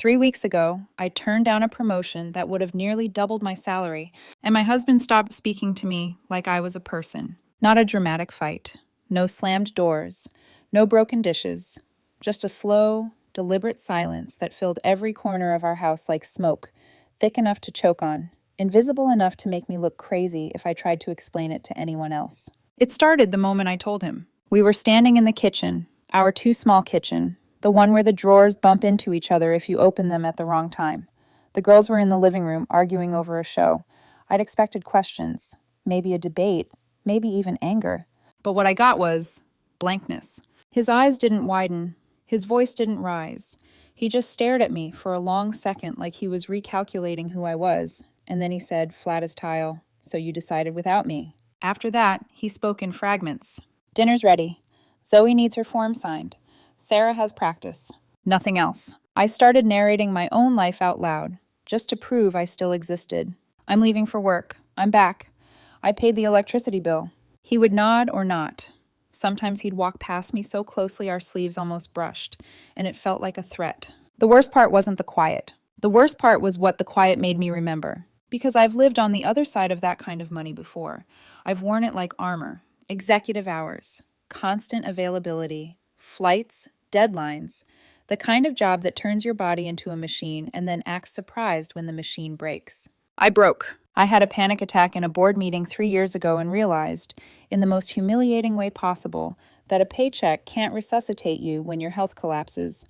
3 weeks ago, I turned down a promotion that would have nearly doubled my salary, and my husband stopped speaking to me like I was a person. Not a dramatic fight, no slammed doors, no broken dishes, just a slow, deliberate silence that filled every corner of our house like smoke, thick enough to choke on, invisible enough to make me look crazy if I tried to explain it to anyone else. It started the moment I told him. We were standing in the kitchen, our too small kitchen, the one where the drawers bump into each other if you open them at the wrong time. The girls were in the living room arguing over a show. I'd expected questions, maybe a debate, maybe even anger. But what I got was blankness. His eyes didn't widen, his voice didn't rise. He just stared at me for a long second like he was recalculating who I was, and then he said, flat as tile, "So you decided without me." After that, he spoke in fragments. "Dinner's ready. Zoe needs her form signed. Sarah has practice." Nothing else. I started narrating my own life out loud, just to prove I still existed. "I'm leaving for work. I'm back. I paid the electricity bill." He would nod or not. Sometimes he'd walk past me so closely our sleeves almost brushed, and it felt like a threat. The worst part wasn't the quiet. The worst part was what the quiet made me remember. Because I've lived on the other side of that kind of money before. I've worn it like armor. Executive hours, constant availability, flights, deadlines, the kind of job that turns your body into a machine and then acts surprised when the machine breaks. I broke. I had a panic attack in a board meeting 3 years ago and realized, in the most humiliating way possible, that a paycheck can't resuscitate you when your health collapses.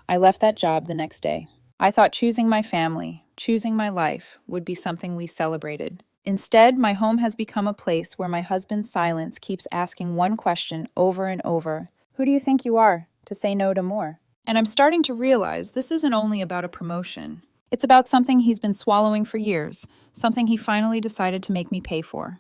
I left that job the next day. I thought choosing my family, choosing my life, would be something we celebrated. Instead, my home has become a place where my husband's silence keeps asking one question over and over. "Who do you think you are to say no to more?" And I'm starting to realize this isn't only about a promotion. It's about something he's been swallowing for years, something he finally decided to make me pay for.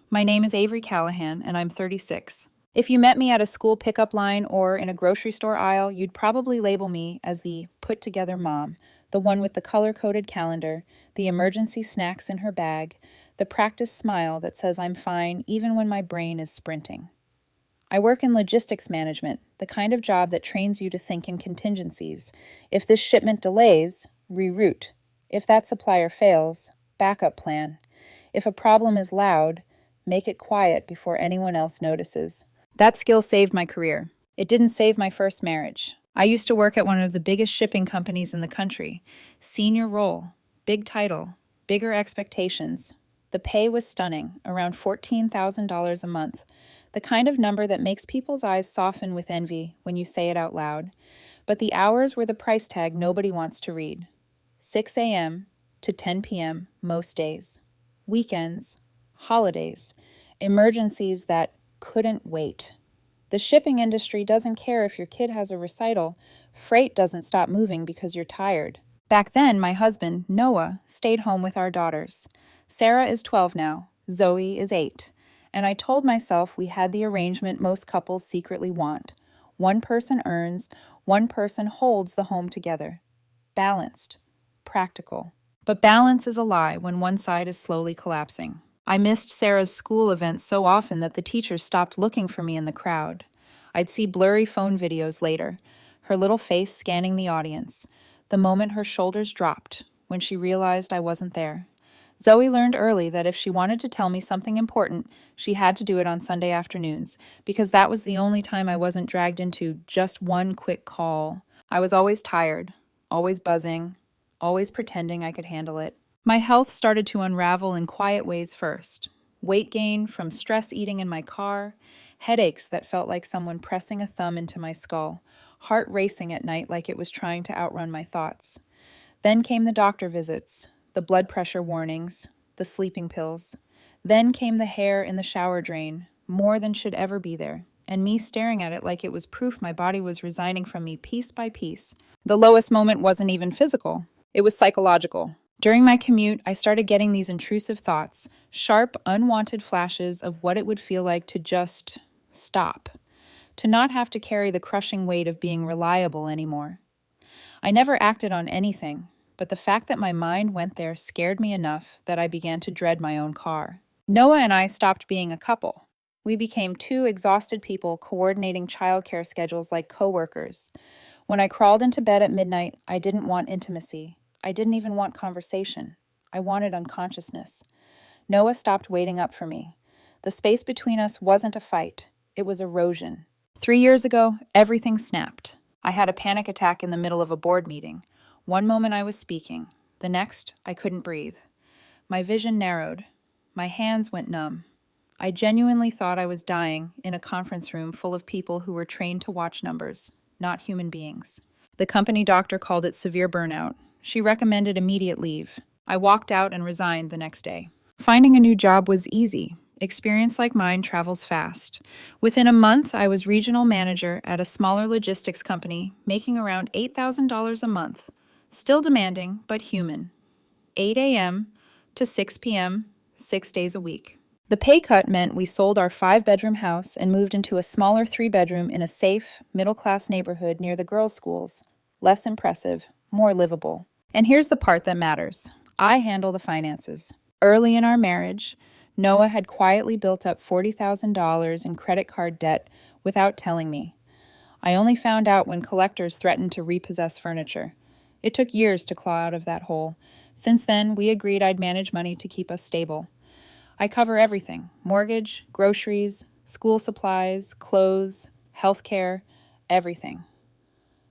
My name is Avery Callahan, and I'm 36. If you met me at a school pickup line or in a grocery store aisle, you'd probably label me as the put-together mom, the one with the color-coded calendar, the emergency snacks in her bag, the practiced smile that says I'm fine even when my brain is sprinting. I work in logistics management, the kind of job that trains you to think in contingencies. If this shipment delays, reroute. If that supplier fails, backup plan. If a problem is loud, make it quiet before anyone else notices. That skill saved my career. It didn't save my first marriage. I used to work at one of the biggest shipping companies in the country. Senior role, big title, bigger expectations. The pay was stunning, around $14,000 a month, the kind of number that makes people's eyes soften with envy when you say it out loud. But the hours were the price tag nobody wants to read. 6 a.m. to 10 p.m. most days. Weekends, holidays, emergencies that couldn't wait. The shipping industry doesn't care if your kid has a recital. Freight doesn't stop moving because you're tired. Back then, my husband, Noah, stayed home with our daughters. Sarah is 12 now. Zoe is 8. And I told myself we had the arrangement most couples secretly want. One person earns, one person holds the home together. Balanced. Practical. But balance is a lie when one side is slowly collapsing. I missed Sarah's school events so often that the teachers stopped looking for me in the crowd. I'd see blurry phone videos later, her little face scanning the audience, the moment her shoulders dropped when she realized I wasn't there. Zoe learned early that if she wanted to tell me something important, she had to do it on Sunday afternoons, because that was the only time I wasn't dragged into just one quick call. I was always tired, always buzzing, always pretending I could handle it. My health started to unravel in quiet ways first. Weight gain from stress eating in my car, headaches that felt like someone pressing a thumb into my skull, heart racing at night like it was trying to outrun my thoughts. Then came the doctor visits, the blood pressure warnings, the sleeping pills. Then came the hair in the shower drain, more than should ever be there, and me staring at it like it was proof my body was resigning from me piece by piece. The lowest moment wasn't even physical. It was psychological. During my commute, I started getting these intrusive thoughts, sharp, unwanted flashes of what it would feel like to just stop, to not have to carry the crushing weight of being reliable anymore. I never acted on anything, but the fact that my mind went there scared me enough that I began to dread my own car. Noah and I stopped being a couple. We became two exhausted people coordinating childcare schedules like coworkers. When I crawled into bed at midnight, I didn't want intimacy. I didn't even want conversation. I wanted unconsciousness. Noah stopped waiting up for me. The space between us wasn't a fight. It was erosion. 3 years ago, everything snapped. I had a panic attack in the middle of a board meeting. One moment I was speaking. The next, I couldn't breathe. My vision narrowed. My hands went numb. I genuinely thought I was dying in a conference room full of people who were trained to watch numbers, not human beings. The company doctor called it severe burnout. She recommended immediate leave. I walked out and resigned the next day. Finding a new job was easy. Experience like mine travels fast. Within a month, I was regional manager at a smaller logistics company, making around $8,000 a month. Still demanding, but human. 8 a.m. to 6 p.m., 6 days a week. The pay cut meant we sold our 5-bedroom house and moved into a smaller 3-bedroom in a safe, middle-class neighborhood near the girls' schools. Less impressive, more livable. And here's the part that matters. I handle the finances. Early in our marriage, Noah had quietly built up $40,000 in credit card debt without telling me. I only found out when collectors threatened to repossess furniture. It took years to claw out of that hole. Since then, we agreed I'd manage money to keep us stable. I cover everything: mortgage, groceries, school supplies, clothes, healthcare, everything.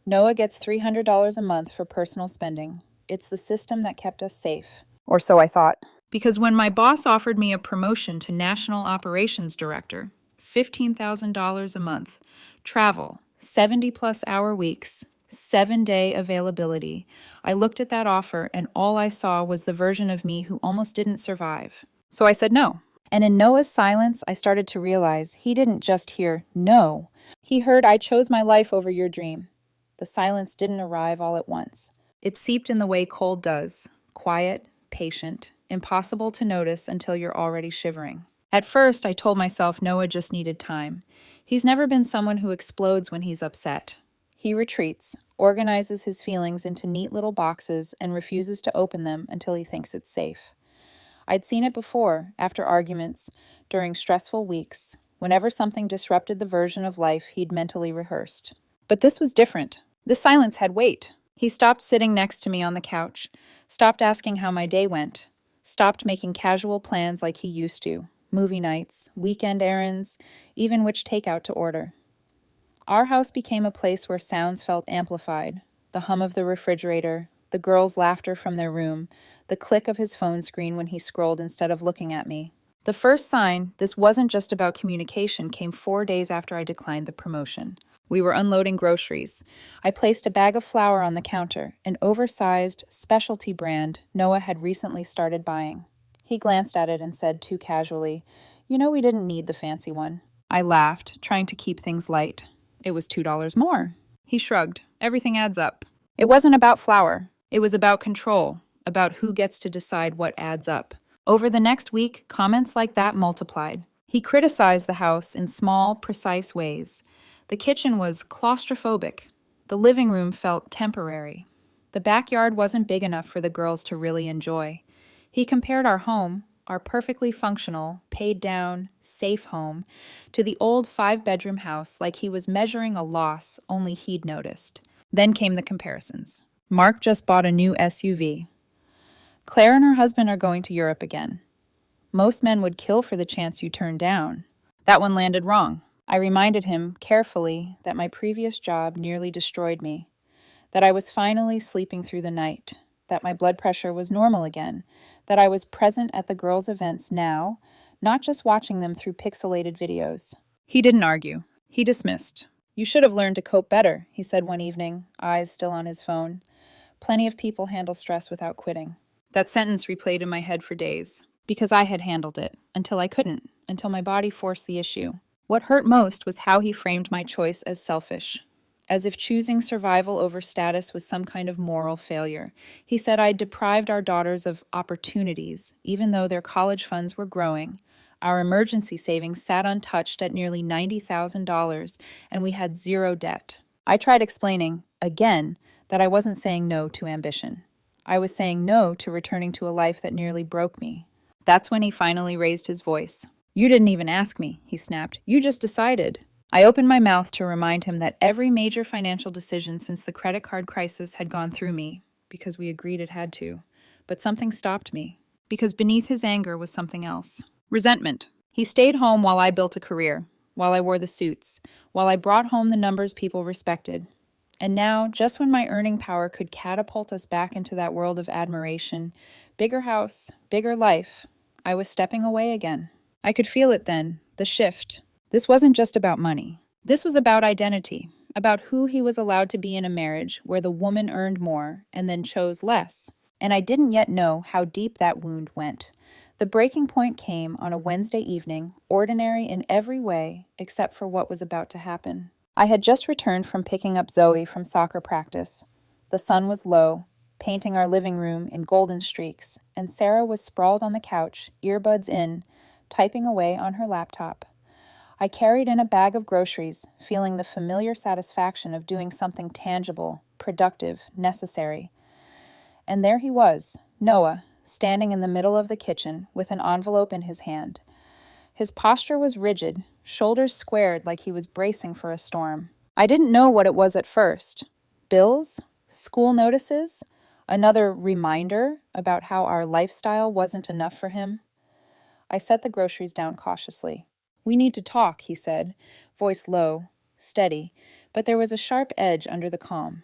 Noah gets $300 a month for personal spending. It's the system that kept us safe. Or so I thought. Because when my boss offered me a promotion to National Operations Director, $15,000 a month, travel, 70-plus hour weeks, 7-day availability, I looked at that offer and all I saw was the version of me who almost didn't survive. So I said no. And in Noah's silence, I started to realize he didn't just hear no. He heard, "I chose my life over your dream." The silence didn't arrive all at once. It seeped in the way cold does, quiet, patient, impossible to notice until you're already shivering. At first, I told myself Noah just needed time. He's never been someone who explodes when he's upset. He retreats, organizes his feelings into neat little boxes, and refuses to open them until he thinks it's safe. I'd seen it before, after arguments, during stressful weeks, whenever something disrupted the version of life he'd mentally rehearsed. But this was different. This silence had weight. He stopped sitting next to me on the couch, stopped asking how my day went, stopped making casual plans like he used to, movie nights, weekend errands, even which takeout to order. Our house became a place where sounds felt amplified: the hum of the refrigerator, the girls' laughter from their room, the click of his phone screen when he scrolled instead of looking at me. The first sign this wasn't just about communication came 4 days after I declined the promotion. We were unloading groceries. I placed a bag of flour on the counter, an oversized specialty brand Noah had recently started buying. He glanced at it and said too casually, "You know we didn't need the fancy one." I laughed, trying to keep things light. "It was $2 more." He shrugged. "Everything adds up." It wasn't about flour. It was about control, about who gets to decide what adds up. Over the next week, comments like that multiplied. He criticized the house in small, precise ways. The kitchen was claustrophobic. The living room felt temporary. The backyard wasn't big enough for the girls to really enjoy. He compared our home, our perfectly functional, paid-down, safe home, to the old 5-bedroom house like he was measuring a loss only he'd noticed. Then came the comparisons. Mark just bought a new SUV. Claire and her husband are going to Europe again. Most men would kill for the chance you turn down. That one landed wrong. I reminded him carefully that my previous job nearly destroyed me, that I was finally sleeping through the night, that my blood pressure was normal again, that I was present at the girls' events now, not just watching them through pixelated videos. He didn't argue. He dismissed. "You should have learned to cope better," he said one evening, eyes still on his phone. "Plenty of people handle stress without quitting." That sentence replayed in my head for days, because I had handled it, until I couldn't, until my body forced the issue. What hurt most was how he framed my choice as selfish, as if choosing survival over status was some kind of moral failure. He said I'd deprived our daughters of opportunities, even though their college funds were growing. Our emergency savings sat untouched at nearly $90,000, and we had zero debt. I tried explaining, again, that I wasn't saying no to ambition. I was saying no to returning to a life that nearly broke me. That's when he finally raised his voice. "You didn't even ask me," he snapped. "You just decided." I opened my mouth to remind him that every major financial decision since the credit card crisis had gone through me, because we agreed it had to. But something stopped me, because beneath his anger was something else. Resentment. He stayed home while I built a career, while I wore the suits, while I brought home the numbers people respected. And now, just when my earning power could catapult us back into that world of admiration, bigger house, bigger life, I was stepping away again. I could feel it then, the shift. This wasn't just about money. This was about identity, about who he was allowed to be in a marriage where the woman earned more and then chose less. And I didn't yet know how deep that wound went. The breaking point came on a Wednesday evening, ordinary in every way except for what was about to happen. I had just returned from picking up Zoe from soccer practice. The sun was low, painting our living room in golden streaks, and Sarah was sprawled on the couch, earbuds in, typing away on her laptop. I carried in a bag of groceries, feeling the familiar satisfaction of doing something tangible, productive, necessary. And there he was, Noah, standing in the middle of the kitchen with an envelope in his hand. His posture was rigid, shoulders squared like he was bracing for a storm. I didn't know what it was at first. Bills? School notices? Another reminder about how our lifestyle wasn't enough for him? I set the groceries down cautiously. "We need to talk," he said, voice low, steady, but there was a sharp edge under the calm.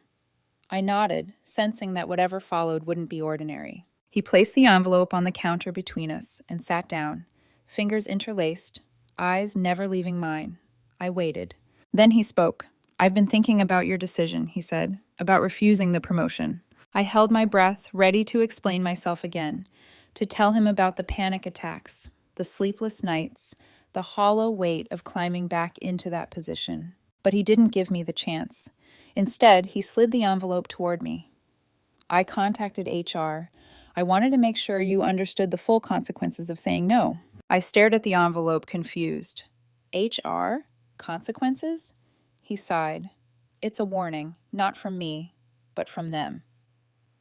I nodded, sensing that whatever followed wouldn't be ordinary. He placed the envelope on the counter between us and sat down, fingers interlaced, eyes never leaving mine. I waited. Then he spoke. "I've been thinking about your decision," he said, "about refusing the promotion." I held my breath, ready to explain myself again, to tell him about the panic attacks, the sleepless nights, the hollow weight of climbing back into that position. But he didn't give me the chance. Instead, he slid the envelope toward me. "I contacted HR. I wanted to make sure you understood the full consequences of saying no." I stared at the envelope, confused. HR? Consequences? He sighed. "It's a warning, not from me, but from them.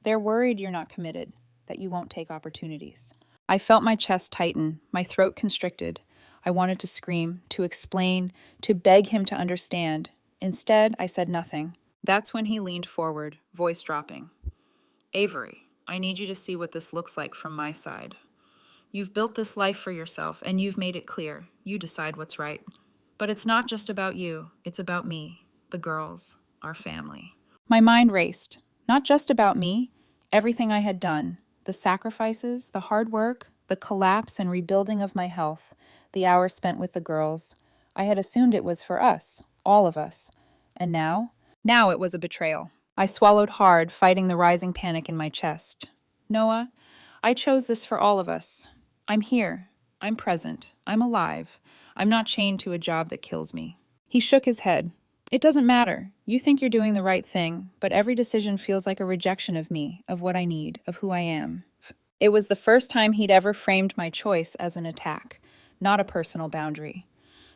They're worried you're not committed, that you won't take opportunities." I felt my chest tighten, my throat constricted. I wanted to scream, to explain, to beg him to understand. Instead, I said nothing. That's when he leaned forward, voice dropping. "Avery, I need you to see what this looks like from my side. You've built this life for yourself, and you've made it clear. You decide what's right. But it's not just about you. It's about me, the girls, our family." My mind raced. Not just about me, everything I had done, the sacrifices, the hard work, the collapse and rebuilding of my health, the hours spent with the girls. I had assumed it was for us, all of us. And now? Now it was a betrayal. I swallowed hard, fighting the rising panic in my chest. "Noah, I chose this for all of us. I'm here. I'm present. I'm alive. I'm not chained to a job that kills me." He shook his head. "It doesn't matter. You think you're doing the right thing, but every decision feels like a rejection of me, of what I need, of who I am." It was the first time he'd ever framed my choice as an attack, not a personal boundary.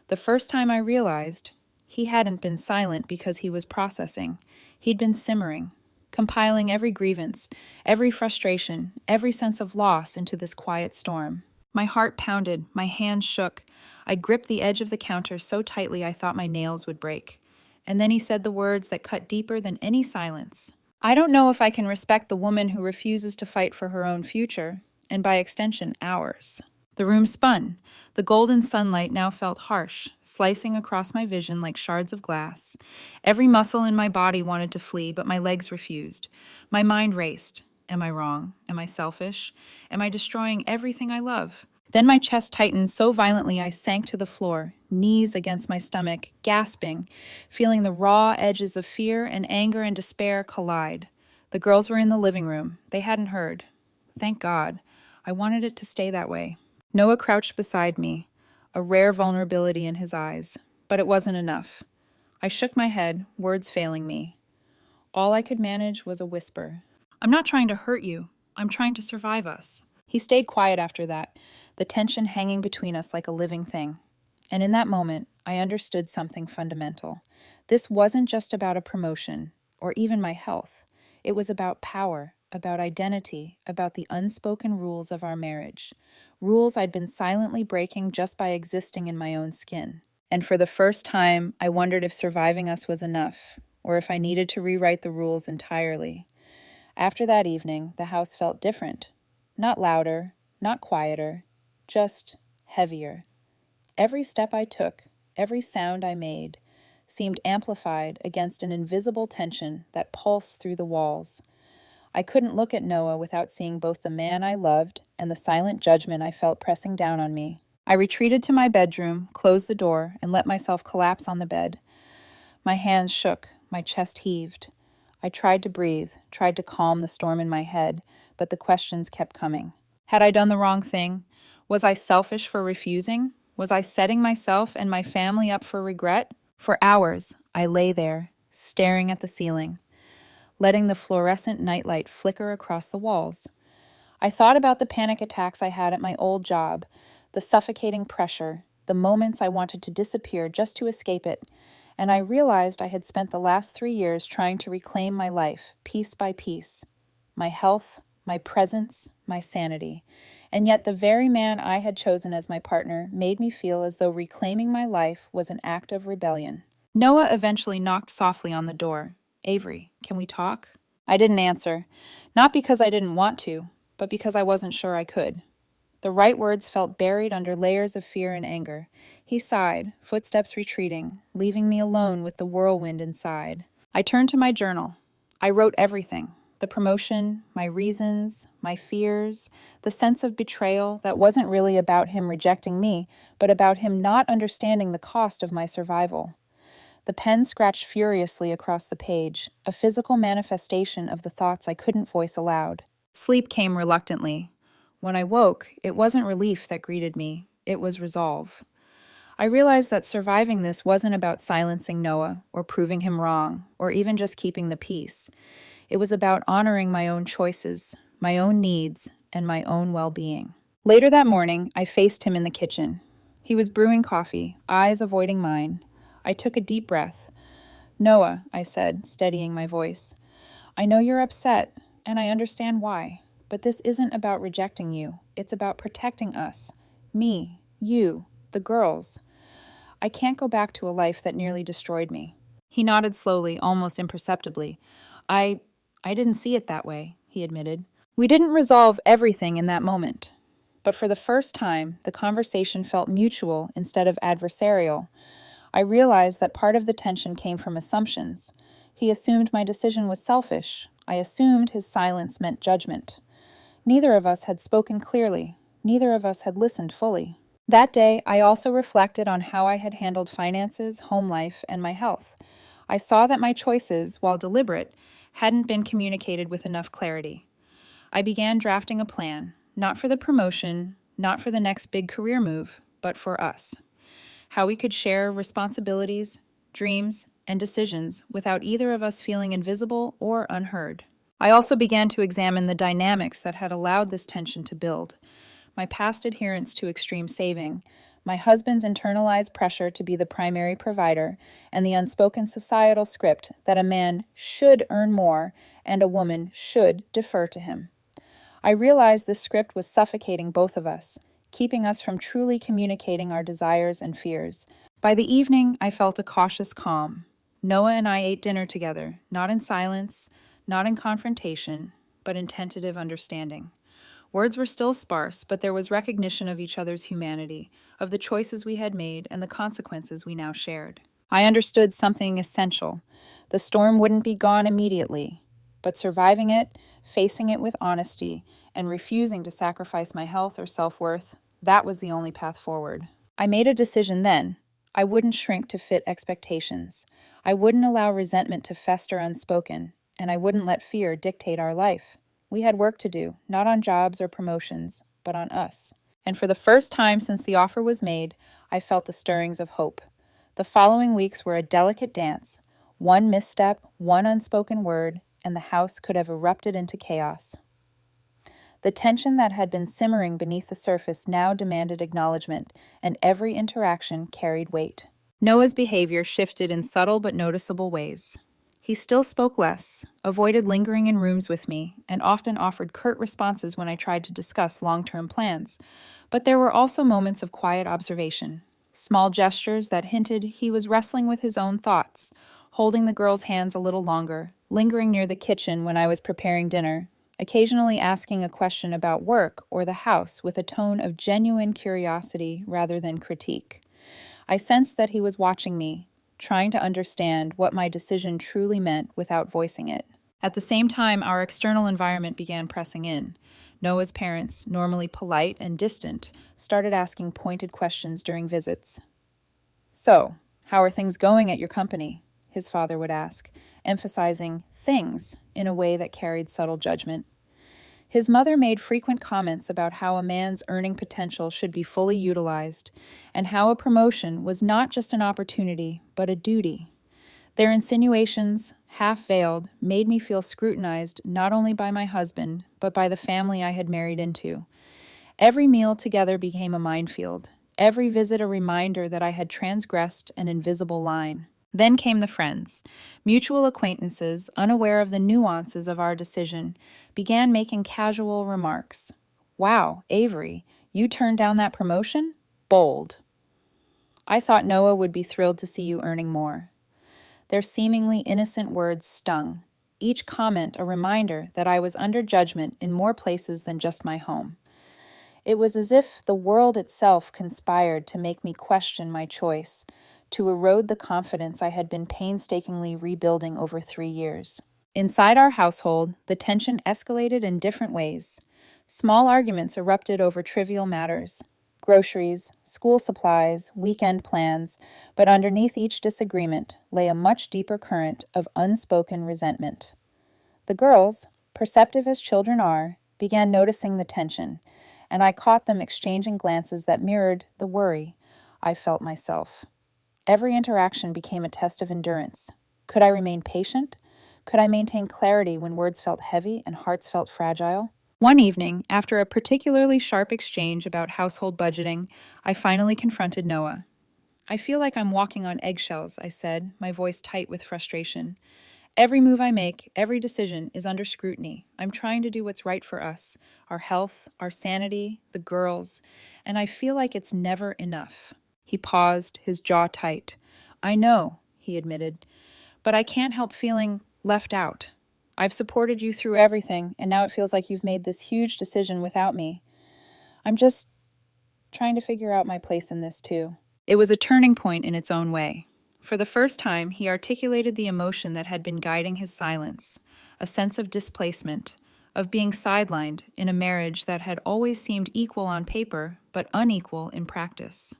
The first time I realized he hadn't been silent because he was processing. He'd been simmering, compiling every grievance, every frustration, every sense of loss into this quiet storm. My heart pounded, my hands shook. I gripped the edge of the counter so tightly I thought my nails would break. And then he said the words that cut deeper than any silence. "I don't know if I can respect the woman who refuses to fight for her own future, and by extension, ours." The room spun. The golden sunlight now felt harsh, slicing across my vision like shards of glass. Every muscle in my body wanted to flee, but my legs refused. My mind raced. Am I wrong? Am I selfish? Am I destroying everything I love? Then my chest tightened so violently I sank to the floor, knees against my stomach, gasping, feeling the raw edges of fear and anger and despair collide. The girls were in the living room. They hadn't heard. Thank God. I wanted it to stay that way. Noah crouched beside me, a rare vulnerability in his eyes, but it wasn't enough. I shook my head, words failing me. All I could manage was a whisper. "I'm not trying to hurt you. I'm trying to survive us." He stayed quiet after that, the tension hanging between us like a living thing. And in that moment, I understood something fundamental. This wasn't just about a promotion, or even my health. It was about power, about identity, about the unspoken rules of our marriage. Rules I'd been silently breaking just by existing in my own skin. And for the first time, I wondered if surviving us was enough, or if I needed to rewrite the rules entirely. After that evening, the house felt different. Not louder, not quieter, just heavier. Every step I took, every sound I made, seemed amplified against an invisible tension that pulsed through the walls. I couldn't look at Noah without seeing both the man I loved and the silent judgment I felt pressing down on me. I retreated to my bedroom, closed the door, and let myself collapse on the bed. My hands shook, my chest heaved. I tried to breathe, tried to calm the storm in my head, but the questions kept coming. Had I done the wrong thing? Was I selfish for refusing? Was I setting myself and my family up for regret? For hours, I lay there, staring at the ceiling, letting the fluorescent nightlight flicker across the walls. I thought about the panic attacks I had at my old job, the suffocating pressure, the moments I wanted to disappear just to escape it, and I realized I had spent the last 3 years trying to reclaim my life, piece by piece. My health, my presence, my sanity. And yet the very man I had chosen as my partner made me feel as though reclaiming my life was an act of rebellion. Noah eventually knocked softly on the door. "Avery, can we talk?" I didn't answer, not because I didn't want to, but because I wasn't sure I could. The right words felt buried under layers of fear and anger. He sighed, footsteps retreating, leaving me alone with the whirlwind inside. I turned to my journal. I wrote everything. The promotion, my reasons, my fears, the sense of betrayal that wasn't really about him rejecting me, but about him not understanding the cost of my survival. The pen scratched furiously across the page, a physical manifestation of the thoughts I couldn't voice aloud. Sleep came reluctantly. When I woke, it wasn't relief that greeted me, it was resolve. I realized that surviving this wasn't about silencing Noah, or proving him wrong, or even just keeping the peace. It was about honoring my own choices, my own needs, and my own well-being. Later that morning, I faced him in the kitchen. He was brewing coffee, eyes avoiding mine. I took a deep breath. "Noah," I said, steadying my voice, "I know you're upset, and I understand why. But this isn't about rejecting you. It's about protecting us. Me, you, the girls. I can't go back to a life that nearly destroyed me." He nodded slowly, almost imperceptibly. I didn't see it that way," he admitted. We didn't resolve everything in that moment. But for the first time, the conversation felt mutual instead of adversarial. I realized that part of the tension came from assumptions. He assumed my decision was selfish. I assumed his silence meant judgment. Neither of us had spoken clearly. Neither of us had listened fully. That day, I also reflected on how I had handled finances, home life, and my health. I saw that my choices, while deliberate, hadn't been communicated with enough clarity. I began drafting a plan, not for the promotion, not for the next big career move, but for us. How we could share responsibilities, dreams, and decisions without either of us feeling invisible or unheard. I also began to examine the dynamics that had allowed this tension to build. My past adherence to extreme saving, my husband's internalized pressure to be the primary provider, and the unspoken societal script that a man should earn more and a woman should defer to him. I realized this script was suffocating both of us, keeping us from truly communicating our desires and fears. By the evening, I felt a cautious calm. Noah and I ate dinner together, not in silence, not in confrontation, but in tentative understanding. Words were still sparse, but there was recognition of each other's humanity, of the choices we had made and the consequences we now shared. I understood something essential. The storm wouldn't be gone immediately, but surviving it, facing it with honesty, and refusing to sacrifice my health or self-worth, that was the only path forward. I made a decision then. I wouldn't shrink to fit expectations. I wouldn't allow resentment to fester unspoken, and I wouldn't let fear dictate our life. We had work to do, not on jobs or promotions, but on us. And for the first time since the offer was made, I felt the stirrings of hope. The following weeks were a delicate dance. One misstep, one unspoken word, and the house could have erupted into chaos. The tension that had been simmering beneath the surface now demanded acknowledgement, and every interaction carried weight. Noah's behavior shifted in subtle but noticeable ways. He still spoke less, avoided lingering in rooms with me, and often offered curt responses when I tried to discuss long-term plans. But there were also moments of quiet observation. Small gestures that hinted he was wrestling with his own thoughts, holding the girl's hands a little longer, lingering near the kitchen when I was preparing dinner, occasionally asking a question about work or the house with a tone of genuine curiosity rather than critique. I sensed that he was watching me, trying to understand what my decision truly meant without voicing it. At the same time, our external environment began pressing in. Noah's parents, normally polite and distant, started asking pointed questions during visits. "So, how are things going at your company?" his father would ask, emphasizing things in a way that carried subtle judgment. His mother made frequent comments about how a man's earning potential should be fully utilized, and how a promotion was not just an opportunity, but a duty. Their insinuations, half-veiled, made me feel scrutinized not only by my husband, but by the family I had married into. Every meal together became a minefield, every visit a reminder that I had transgressed an invisible line. Then came the friends. Mutual acquaintances, unaware of the nuances of our decision, began making casual remarks. "Wow, Avery, you turned down that promotion? Bold. I thought Noah would be thrilled to see you earning more." Their seemingly innocent words stung, each comment a reminder that I was under judgment in more places than just my home. It was as if the world itself conspired to make me question my choice, to erode the confidence I had been painstakingly rebuilding over 3 years. Inside our household, the tension escalated in different ways. Small arguments erupted over trivial matters: groceries, school supplies, weekend plans, but underneath each disagreement lay a much deeper current of unspoken resentment. The girls, perceptive as children are, began noticing the tension, and I caught them exchanging glances that mirrored the worry I felt myself. Every interaction became a test of endurance. Could I remain patient? Could I maintain clarity when words felt heavy and hearts felt fragile? One evening, after a particularly sharp exchange about household budgeting, I finally confronted Noah. "I feel like I'm walking on eggshells," I said, my voice tight with frustration. "Every move I make, every decision is under scrutiny. I'm trying to do what's right for us, our health, our sanity, the girls, and I feel like it's never enough." He paused, his jaw tight. "I know," he admitted, "but I can't help feeling left out. I've supported you through everything, and now it feels like you've made this huge decision without me. I'm just trying to figure out my place in this, too." It was a turning point in its own way. For the first time, he articulated the emotion that had been guiding his silence, a sense of displacement, of being sidelined in a marriage that had always seemed equal on paper, but unequal in practice.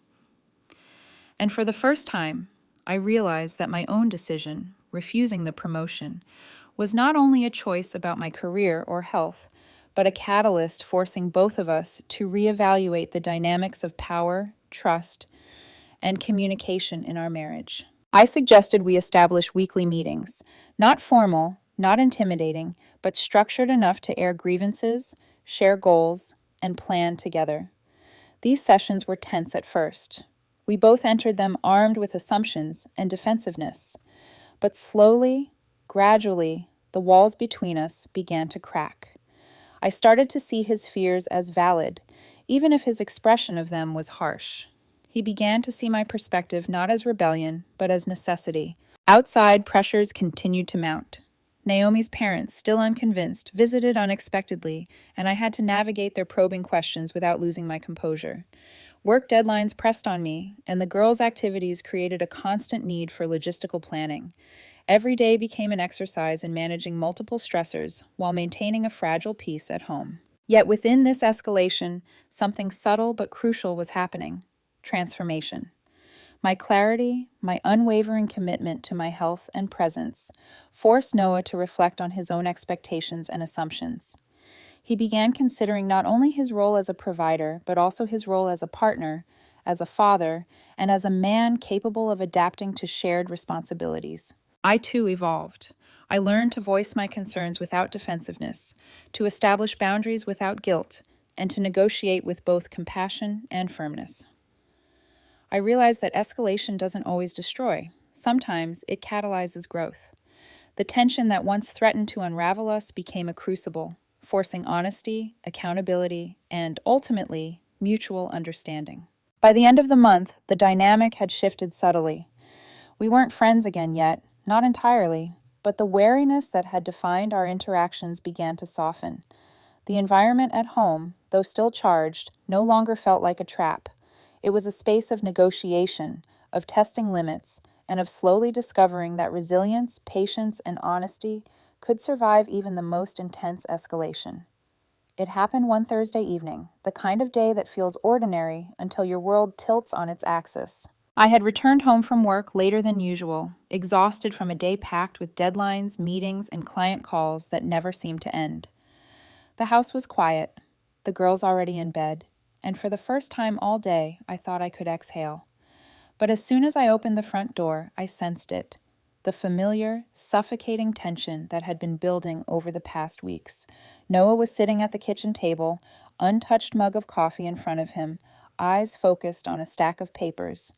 And for the first time, I realized that my own decision, refusing the promotion, was not only a choice about my career or health, but a catalyst forcing both of us to reevaluate the dynamics of power, trust, and communication in our marriage. I suggested we establish weekly meetings, not formal, not intimidating, but structured enough to air grievances, share goals, and plan together. These sessions were tense at first. We both entered them armed with assumptions and defensiveness, but slowly, gradually, the walls between us began to crack. I started to see his fears as valid, even if his expression of them was harsh. He began to see my perspective not as rebellion, but as necessity. Outside, pressures continued to mount. Naomi's parents, still unconvinced, visited unexpectedly, and I had to navigate their probing questions without losing my composure. Work deadlines pressed on me, and the girls' activities created a constant need for logistical planning. Every day became an exercise in managing multiple stressors while maintaining a fragile peace at home. Yet within this escalation, something subtle but crucial was happening: transformation. My clarity, my unwavering commitment to my health and presence, forced Noah to reflect on his own expectations and assumptions. He began considering not only his role as a provider, but also his role as a partner, as a father, and as a man capable of adapting to shared responsibilities. I too evolved. I learned to voice my concerns without defensiveness, to establish boundaries without guilt, and to negotiate with both compassion and firmness. I realized that escalation doesn't always destroy. Sometimes it catalyzes growth. The tension that once threatened to unravel us became a crucible, forcing honesty, accountability, and ultimately, mutual understanding. By the end of the month, the dynamic had shifted subtly. We weren't friends again yet, not entirely, but the wariness that had defined our interactions began to soften. The environment at home, though still charged, no longer felt like a trap. It was a space of negotiation, of testing limits, and of slowly discovering that resilience, patience, and honesty could survive even the most intense escalation. It happened one Thursday evening, the kind of day that feels ordinary until your world tilts on its axis. I had returned home from work later than usual, exhausted from a day packed with deadlines, meetings, and client calls that never seemed to end. The house was quiet, the girls already in bed, and for the first time all day, I thought I could exhale. But as soon as I opened the front door, I sensed it. The familiar, suffocating tension that had been building over the past weeks. Noah was sitting at the kitchen table, untouched mug of coffee in front of him, eyes focused on a stack of papers.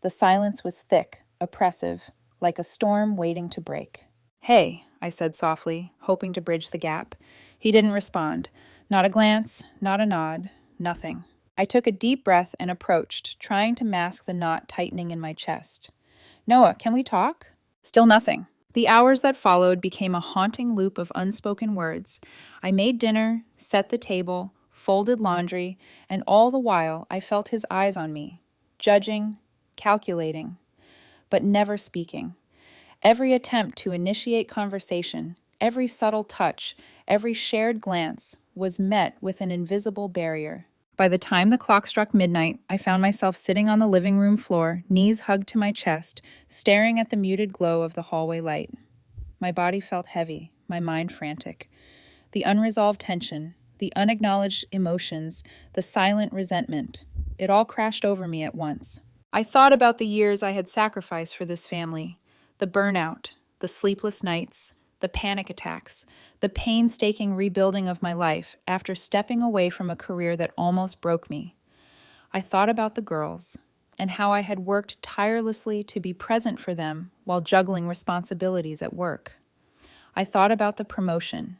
The silence was thick, oppressive, like a storm waiting to break. "Hey," I said softly, hoping to bridge the gap. He didn't respond. Not a glance, not a nod, nothing. I took a deep breath and approached, trying to mask the knot tightening in my chest. "Noah, can we talk?" Still nothing. The hours that followed became a haunting loop of unspoken words. I made dinner, set the table, folded laundry, and all the while I felt his eyes on me, judging, calculating, but never speaking. Every attempt to initiate conversation, every subtle touch, every shared glance was met with an invisible barrier. By the time the clock struck midnight, I found myself sitting on the living room floor, knees hugged to my chest, staring at the muted glow of the hallway light. My body felt heavy, my mind frantic. The unresolved tension, the unacknowledged emotions, the silent resentment, it all crashed over me at once. I thought about the years I had sacrificed for this family, the burnout, the sleepless nights, the panic attacks, the painstaking rebuilding of my life after stepping away from a career that almost broke me. I thought about the girls and how I had worked tirelessly to be present for them while juggling responsibilities at work. I thought about the promotion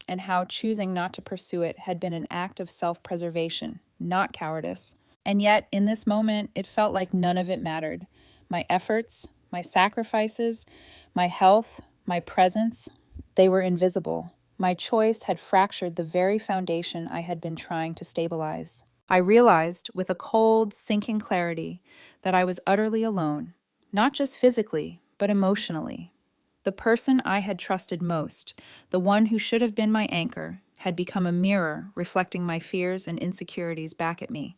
and how choosing not to pursue it had been an act of self-preservation, not cowardice. And yet, in this moment, it felt like none of it mattered. My efforts, my sacrifices, my health, my presence, they were invisible. My choice had fractured the very foundation I had been trying to stabilize. I realized, with a cold, sinking clarity, that I was utterly alone, not just physically, but emotionally. The person I had trusted most, the one who should have been my anchor, had become a mirror reflecting my fears and insecurities back at me.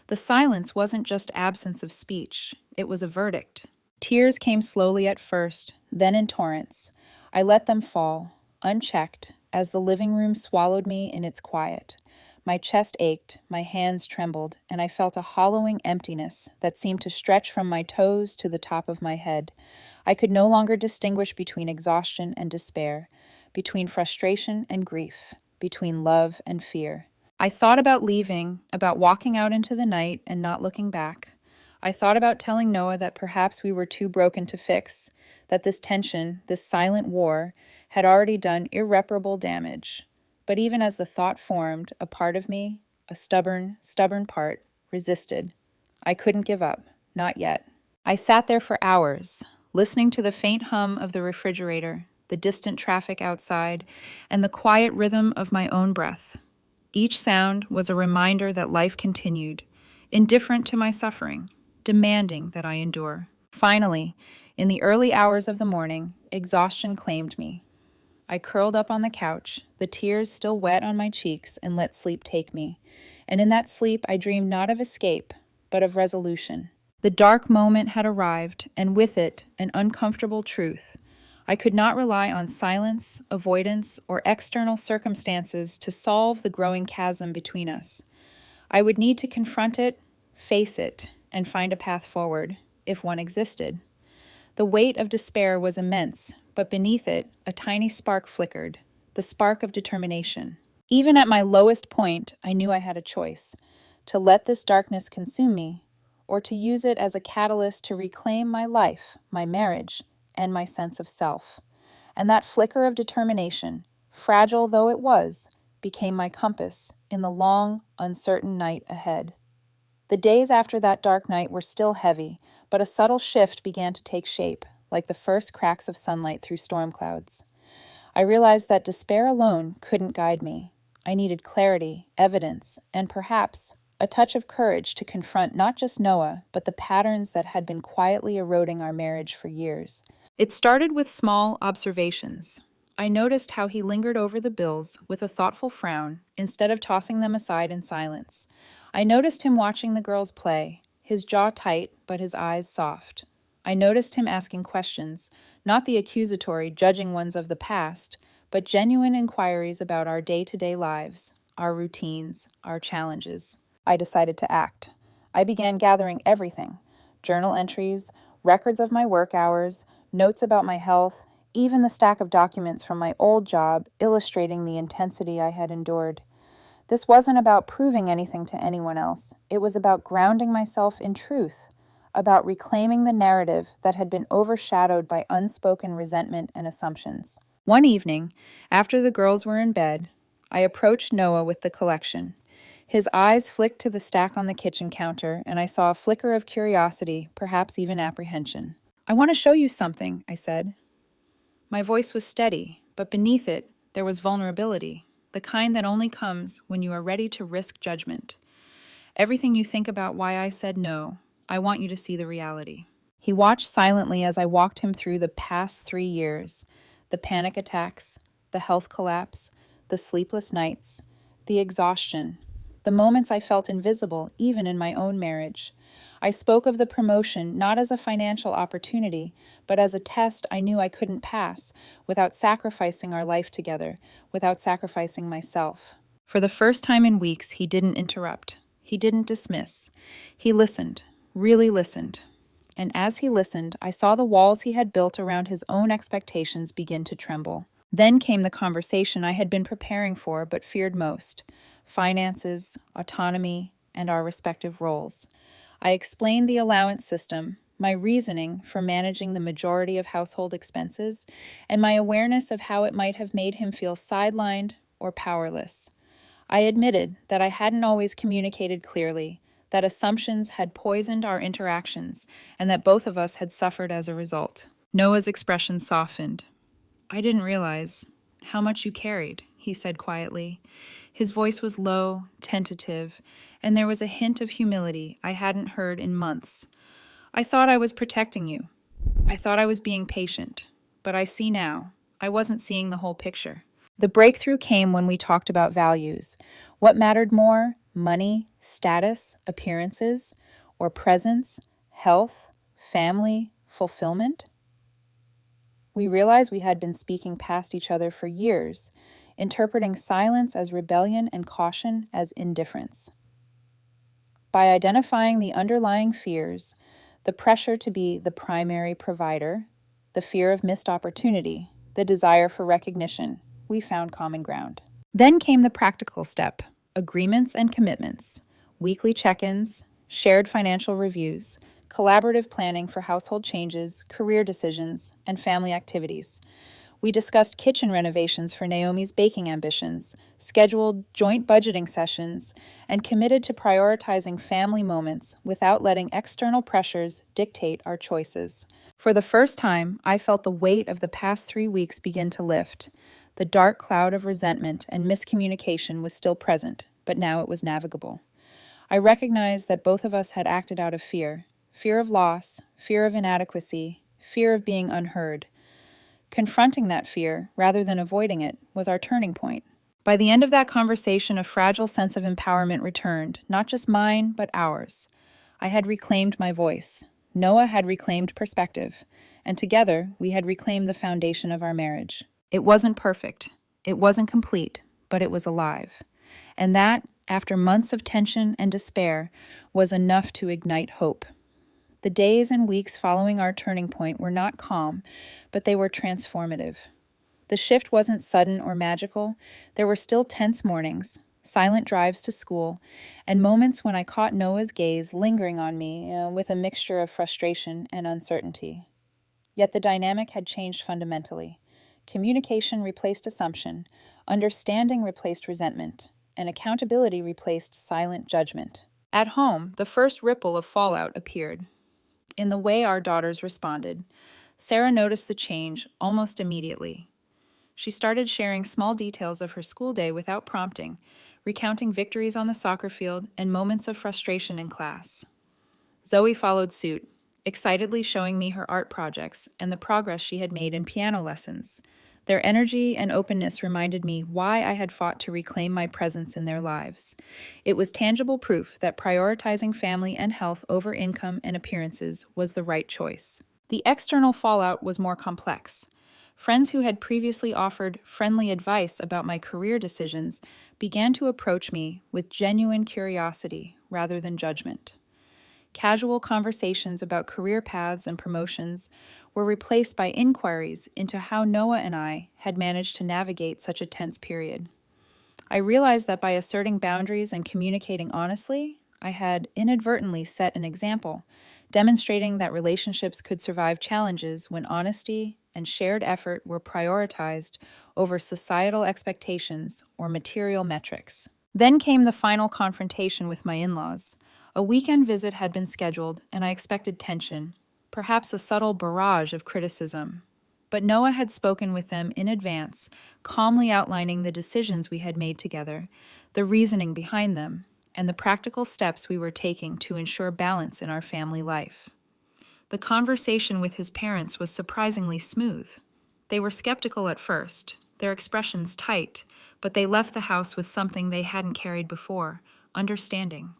The silence wasn't just absence of speech, it was a verdict. Tears came slowly at first, then in torrents. I let them fall, unchecked, as the living room swallowed me in its quiet. My chest ached, my hands trembled, and I felt a hollowing emptiness that seemed to stretch from my toes to the top of my head. I could no longer distinguish between exhaustion and despair, between frustration and grief, between love and fear. I thought about leaving, about walking out into the night and not looking back. I thought about telling Noah that perhaps we were too broken to fix, that this tension, this silent war, had already done irreparable damage. But even as the thought formed, a part of me, a stubborn part, resisted. I couldn't give up, not yet. I sat there for hours, listening to the faint hum of the refrigerator, the distant traffic outside, and the quiet rhythm of my own breath. Each sound was a reminder that life continued, indifferent to my suffering, demanding that I endure. Finally, in the early hours of the morning, exhaustion claimed me. I curled up on the couch, the tears still wet on my cheeks, and let sleep take me. And in that sleep, I dreamed not of escape, but of resolution. The dark moment had arrived, and with it, an uncomfortable truth. I could not rely on silence, avoidance, or external circumstances to solve the growing chasm between us. I would need to confront it, face it, and find a path forward, if one existed. The weight of despair was immense, but beneath it, a tiny spark flickered, the spark of determination. Even at my lowest point, I knew I had a choice: to let this darkness consume me, or to use it as a catalyst to reclaim my life, my marriage, and my sense of self. And that flicker of determination, fragile though it was, became my compass in the long, uncertain night ahead. The days after that dark night were still heavy, but a subtle shift began to take shape, like the first cracks of sunlight through storm clouds. I realized that despair alone couldn't guide me. I needed clarity, evidence, and perhaps a touch of courage to confront not just Noah, but the patterns that had been quietly eroding our marriage for years. It started with small observations. I noticed how he lingered over the bills with a thoughtful frown instead of tossing them aside in silence. I noticed him watching the girls play, his jaw tight but his eyes soft. I noticed him asking questions, not the accusatory, judging ones of the past, but genuine inquiries about our day-to-day lives, our routines, our challenges. I decided to act. I began gathering everything: journal entries, records of my work hours, notes about my health, even the stack of documents from my old job illustrating the intensity I had endured. This wasn't about proving anything to anyone else. It was about grounding myself in truth, about reclaiming the narrative that had been overshadowed by unspoken resentment and assumptions. One evening, after the girls were in bed, I approached Noah with the collection. His eyes flicked to the stack on the kitchen counter, and I saw a flicker of curiosity, perhaps even apprehension. "I want to show you something," I said. My voice was steady, but beneath it, there was vulnerability, the kind that only comes when you are ready to risk judgment. Everything you think about why I said no, I want you to see the reality. He watched silently as I walked him through the past 3 years, the panic attacks, the health collapse, the sleepless nights, the exhaustion, the moments I felt invisible, even in my own marriage. I spoke of the promotion not as a financial opportunity, but as a test I knew I couldn't pass without sacrificing our life together, without sacrificing myself. For the first time in weeks, he didn't interrupt. He didn't dismiss. He listened, really listened. And as he listened, I saw the walls he had built around his own expectations begin to tremble. Then came the conversation I had been preparing for but feared most: finances, autonomy, and our respective roles. I explained the allowance system, my reasoning for managing the majority of household expenses, and my awareness of how it might have made him feel sidelined or powerless. I admitted that I hadn't always communicated clearly, that assumptions had poisoned our interactions, and that both of us had suffered as a result. Noah's expression softened. "I didn't realize how much you carried," he said quietly. His voice was low, tentative, and there was a hint of humility I hadn't heard in months. "I thought I was protecting you. I thought I was being patient. But I see now. I wasn't seeing the whole picture." The breakthrough came when we talked about values. What mattered more? Money, status, appearances, or presence, health, family, fulfillment? We realized we had been speaking past each other for years, interpreting silence as rebellion and caution as indifference. By identifying the underlying fears, the pressure to be the primary provider, the fear of missed opportunity, the desire for recognition, we found common ground. Then came the practical step: agreements and commitments, weekly check-ins, shared financial reviews, collaborative planning for household changes, career decisions, and family activities. We discussed kitchen renovations for Naomi's baking ambitions, scheduled joint budgeting sessions, and committed to prioritizing family moments without letting external pressures dictate our choices. For the first time, I felt the weight of the past 3 weeks begin to lift. The dark cloud of resentment and miscommunication was still present, but now it was navigable. I recognized that both of us had acted out of fear of loss, fear of inadequacy, fear of being unheard. Confronting that fear, rather than avoiding it, was our turning point. By the end of that conversation, a fragile sense of empowerment returned, not just mine, but ours. I had reclaimed my voice. Noah had reclaimed perspective, and together we had reclaimed the foundation of our marriage. It wasn't perfect, it wasn't complete, but it was alive. And that, after months of tension and despair, was enough to ignite hope. The days and weeks following our turning point were not calm, but they were transformative. The shift wasn't sudden or magical. There were still tense mornings, silent drives to school, and moments when I caught Noah's gaze lingering on me with a mixture of frustration and uncertainty. Yet the dynamic had changed fundamentally. Communication replaced assumption, understanding replaced resentment, and accountability replaced silent judgment. At home, the first ripple of fallout appeared. In the way our daughters responded, Sarah noticed the change almost immediately. She started sharing small details of her school day without prompting, recounting victories on the soccer field and moments of frustration in class. Zoe followed suit, excitedly showing me her art projects and the progress she had made in piano lessons. Their energy and openness reminded me why I had fought to reclaim my presence in their lives. It was tangible proof that prioritizing family and health over income and appearances was the right choice. The external fallout was more complex. Friends who had previously offered friendly advice about my career decisions began to approach me with genuine curiosity rather than judgment. Casual conversations about career paths and promotions were replaced by inquiries into how Noah and I had managed to navigate such a tense period. I realized that by asserting boundaries and communicating honestly, I had inadvertently set an example, demonstrating that relationships could survive challenges when honesty and shared effort were prioritized over societal expectations or material metrics. Then came the final confrontation with my in-laws. A weekend visit had been scheduled, and I expected tension, perhaps a subtle barrage of criticism. But Noah had spoken with them in advance, calmly outlining the decisions we had made together, the reasoning behind them, and the practical steps we were taking to ensure balance in our family life. The conversation with his parents was surprisingly smooth. They were skeptical at first, their expressions tight, but they left the house with something they hadn't carried before: understanding.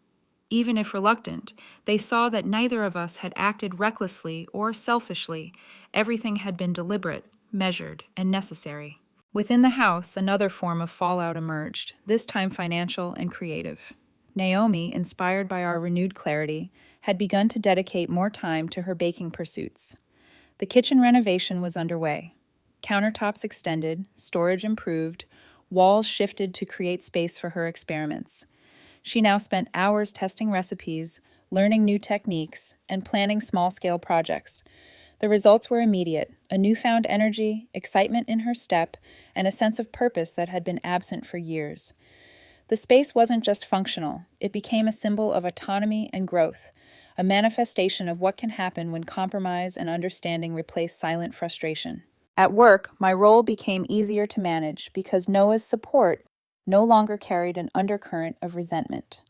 Even if reluctant, they saw that neither of us had acted recklessly or selfishly. Everything had been deliberate, measured, and necessary. Within the house, another form of fallout emerged, this time financial and creative. Naomi, inspired by our renewed clarity, had begun to dedicate more time to her baking pursuits. The kitchen renovation was underway. Countertops extended, storage improved, walls shifted to create space for her experiments. She now spent hours testing recipes, learning new techniques, and planning small-scale projects. The results were immediate: a newfound energy, excitement in her step, and a sense of purpose that had been absent for years. The space wasn't just functional, it became a symbol of autonomy and growth, a manifestation of what can happen when compromise and understanding replace silent frustration. At work, my role became easier to manage because Noah's support no longer carried an undercurrent of resentment.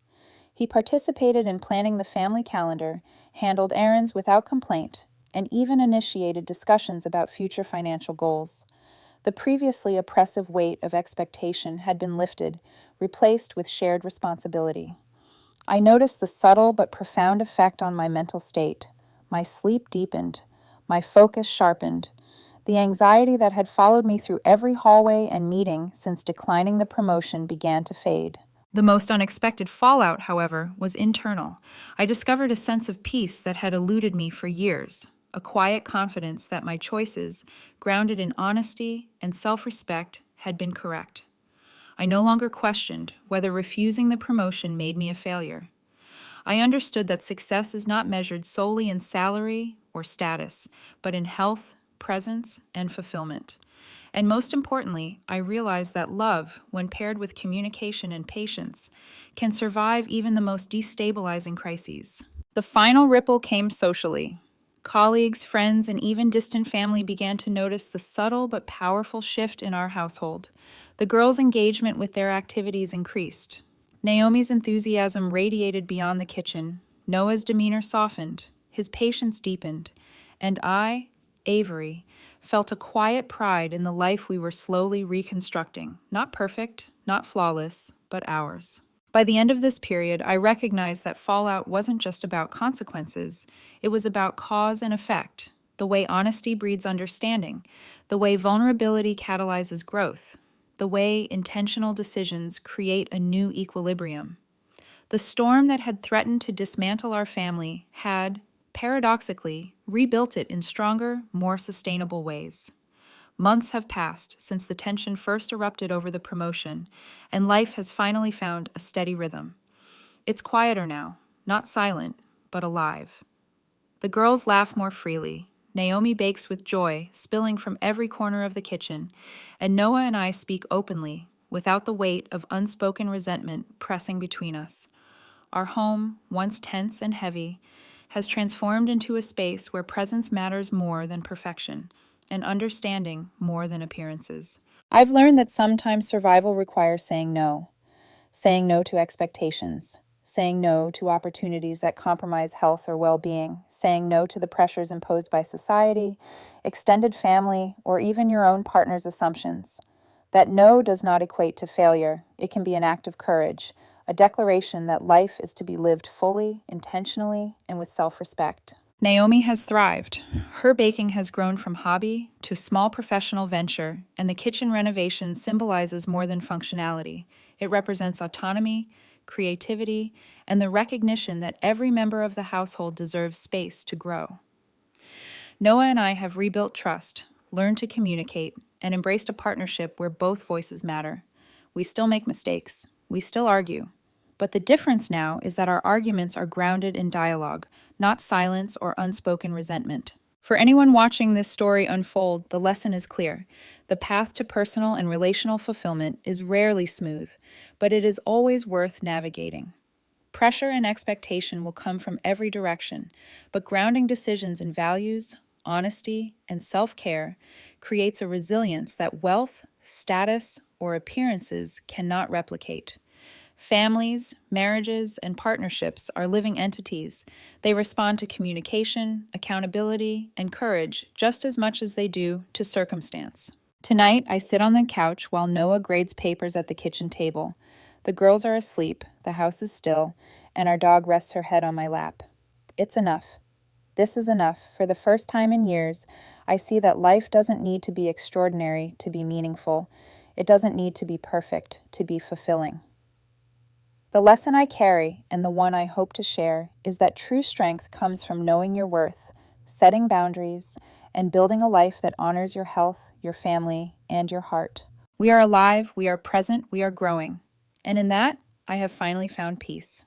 He participated in planning the family calendar, handled errands without complaint, and even initiated discussions about future financial goals. The previously oppressive weight of expectation had been lifted, replaced with shared responsibility. I noticed the subtle but profound effect on my mental state. My sleep deepened, my focus sharpened. The anxiety that had followed me through every hallway and meeting since declining the promotion began to fade. The most unexpected fallout, however, was internal. I discovered a sense of peace that had eluded me for years, a quiet confidence that my choices, grounded in honesty and self-respect, had been correct. I no longer questioned whether refusing the promotion made me a failure. I understood that success is not measured solely in salary or status, but in health, presence, and fulfillment. And most importantly, I realized that love, when paired with communication and patience, can survive even the most destabilizing crises. The final ripple came socially. Colleagues, friends, and even distant family began to notice the subtle but powerful shift in our household. The girls' engagement with their activities increased. Naomi's enthusiasm radiated beyond the kitchen. Noah's demeanor softened. His patience deepened. And I, Avery, felt a quiet pride in the life we were slowly reconstructing. Not perfect, not flawless, but ours. By the end of this period, I recognized that fallout wasn't just about consequences. It was about cause and effect, the way honesty breeds understanding, the way vulnerability catalyzes growth, the way intentional decisions create a new equilibrium. The storm that had threatened to dismantle our family had, paradoxically, rebuilt it in stronger, more sustainable ways. Months have passed since the tension first erupted over the promotion, and life has finally found a steady rhythm. It's quieter now, not silent, but alive. The girls laugh more freely. Naomi bakes with joy, spilling from every corner of the kitchen, and Noah and I speak openly, without the weight of unspoken resentment pressing between us. Our home, once tense and heavy, has transformed into a space where presence matters more than perfection, and understanding more than appearances. I've learned that sometimes survival requires saying no to expectations, saying no to opportunities that compromise health or well being, saying no to the pressures imposed by society, extended family, or even your own partner's assumptions. That no does not equate to failure. It can be an act of courage, a declaration that life is to be lived fully, intentionally, and with self-respect. Naomi has thrived. Her baking has grown from hobby to small professional venture, and the kitchen renovation symbolizes more than functionality. It represents autonomy, creativity, and the recognition that every member of the household deserves space to grow. Noah and I have rebuilt trust, learned to communicate, and embraced a partnership where both voices matter. We still make mistakes. We still argue. But the difference now is that our arguments are grounded in dialogue, not silence or unspoken resentment. For anyone watching this story unfold, the lesson is clear. The path to personal and relational fulfillment is rarely smooth, but it is always worth navigating. Pressure and expectation will come from every direction, but grounding decisions in values, honesty, and self-care creates a resilience that wealth, status, or appearances cannot replicate. Families, marriages, and partnerships are living entities. They respond to communication, accountability, and courage just as much as they do to circumstance. Tonight, I sit on the couch while Noah grades papers at the kitchen table. The girls are asleep, the house is still, and our dog rests her head on my lap. It's enough. This is enough. For the first time in years, I see that life doesn't need to be extraordinary to be meaningful. It doesn't need to be perfect to be fulfilling. The lesson I carry, and the one I hope to share, is that true strength comes from knowing your worth, setting boundaries, and building a life that honors your health, your family, and your heart. We are alive, we are present, we are growing. And in that, I have finally found peace.